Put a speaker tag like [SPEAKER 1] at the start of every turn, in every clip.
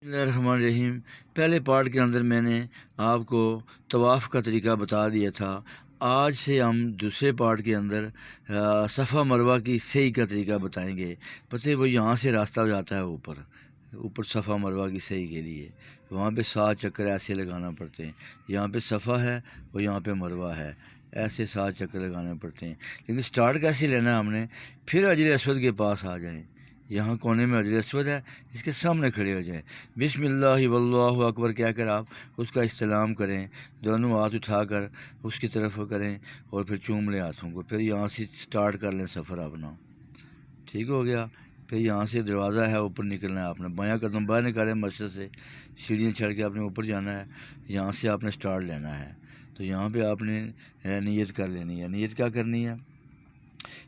[SPEAKER 1] بسم اللہ الرحمن الرحیم۔ پہلے پارٹ کے اندر میں نے آپ کو طواف کا طریقہ بتا دیا تھا۔ آج سے ہم دوسرے پارٹ کے اندر صفا مروہ کی صحیح کا طریقہ بتائیں گے۔ پتہ وہ یہاں سے راستہ جاتا ہے اوپر صفا مروہ کی صحیح کے لیے، وہاں پہ 7 چکر ایسے لگانا پڑتے ہیں۔ یہاں پہ صفا ہے اور یہاں پہ مروہ ہے، ایسے 7 چکر لگانے پڑتے ہیں۔ لیکن سٹارٹ کیسے لینا ہے ہم نے؟ پھر حجر اسود کے پاس آ جائیں، یہاں کونے میں حجر اسود ہے، اس کے سامنے کھڑے ہو جائیں، بسم اللہ واللہ اکبر کہہ کر آپ اس کا استلام کریں، دونوں ہاتھ اٹھا کر اس کی طرف کریں اور پھر چوم لیں ہاتھوں کو۔ پھر یہاں سے سٹارٹ کر لیں سفر اپنا، ٹھیک ہو گیا۔ پھر یہاں سے دروازہ ہے، اوپر نکلنا ہے آپ نے، بایاں قدم باہر نکالیں مسجد سے، سیڑھیاں چڑھ کے آپ نے اوپر جانا ہے، یہاں سے آپ نے سٹارٹ لینا ہے۔ تو یہاں پہ آپ نے نیت کر لینی ہے۔ نیت کیا کرنی ہے؟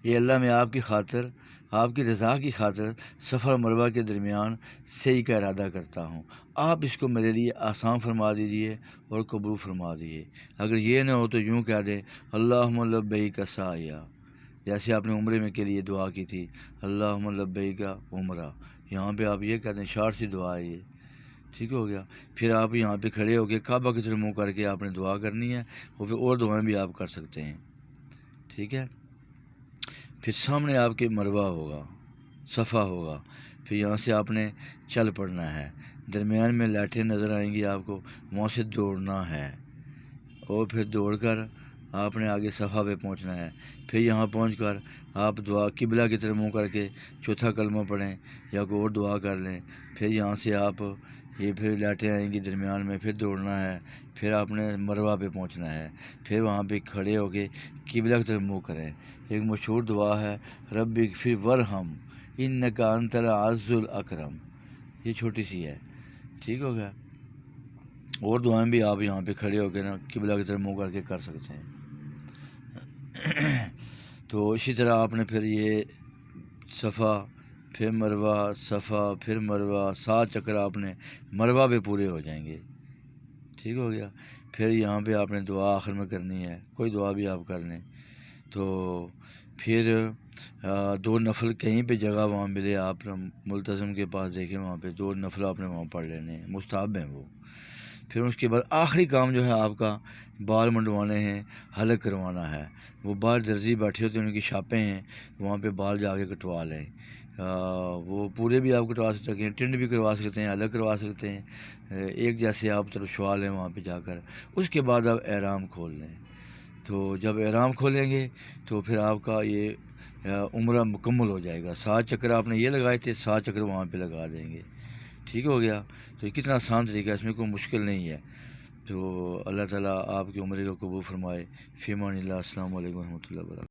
[SPEAKER 1] یہ اللہ میں آپ کی خاطر، آپ کی رضا کی خاطر صفا اور مروہ کے درمیان صحیح کا ارادہ کرتا ہوں، آپ اس کو میرے لیے آسان فرما دیجیے اور قبول فرما دیجیے۔ اگر یہ نہ ہو تو یوں کہہ دیں اللہم لبیک سعیہ، جیسے آپ نے عمرے میں کے لیے دعا کی تھی اللہم لبیک عمرہ، یہاں پہ آپ یہ کہہ دیں، شارٹ سی دعا ہے یہ، ٹھیک ہو گیا۔ پھر آپ یہاں پہ کھڑے ہو کے کعبہ کی طرف منہ کر کے آپ نے دعا کرنی ہے، اور پھر اور دعائیں بھی آپ کر سکتے ہیں، ٹھیک ہے۔ پھر سامنے آپ کے مروہ ہوگا، صفا ہوگا، پھر یہاں سے آپ نے چل پڑنا ہے، درمیان میں لائٹیں نظر آئیں گی آپ کو، وہاں سے دوڑنا ہے، اور پھر دوڑ کر آپ نے آگے صفا پہ پہنچنا ہے۔ پھر یہاں پہنچ کر آپ دعا قبلہ کی طرف منہ کر کے چوتھا کلمہ پڑھیں یا کوئی اور دعا کر لیں۔ پھر یہاں سے آپ یہ پھر لائٹیں آئیں گی درمیان میں، پھر دوڑنا ہے، پھر آپ نے مروہ پہ پہنچنا ہے، پھر وہاں پہ کھڑے ہو کے قبلہ کی طرف منہ کریں۔ ایک مشہور دعا ہے رب اغفر ورحم انک انت العز الاکرم، یہ چھوٹی سی ہے، ٹھیک ہو گیا۔ اور دعائیں بھی آپ یہاں پہ کھڑے ہو کے نا قبلہ کی طرف منہ کر کے کر سکتے ہیں۔ تو اسی طرح آپ نے پھر یہ صفا پھر مروہ، صفا پھر مروہ، 7 چکر آپ نے مروہ پہ پورے ہو جائیں گے، ٹھیک ہو گیا۔ پھر یہاں پہ آپ نے دعا آخر میں کرنی ہے، کوئی دعا بھی آپ کر لیں۔ تو پھر 2 نفل کہیں پہ جگہ وہاں ملے، آپ ملتزم کے پاس دیکھیں، وہاں پہ 2 نفل آپ نے وہاں پڑھ لینے ہیں، مستحب ہیں وہ۔ پھر اس کے بعد آخری کام جو ہے آپ کا بال منڈوانے ہیں، حلق کروانا ہے۔ وہ باہر درزی بیٹھے ہوتے ہیں، ان کی شاپیں ہیں، وہاں پہ بال جا کے کٹوا لیں۔ وہ پورے بھی آپ کٹوا سکتے ہیں، ٹنڈ بھی کروا سکتے ہیں، حلق کروا سکتے ہیں، ایک جیسے آپ ترشوا لیں وہاں پہ جا کر۔ اس کے بعد آپ احرام کھول لیں۔ تو جب احرام کھولیں گے تو پھر آپ کا یہ عمرہ مکمل ہو جائے گا۔ 7 چکر آپ نے یہ لگائے تھے، 7 چکر وہاں پہ لگا دیں گے، ٹھیک ہو گیا۔ تو یہ کتنا آسان طریقہ ہے، اس میں کوئی مشکل نہیں ہے۔ تو اللہ تعالیٰ آپ کی عمرے کو قبول فرمائے۔ فی امان اللہ، السلام علیکم و رحمۃ اللہ وبرکاتہ۔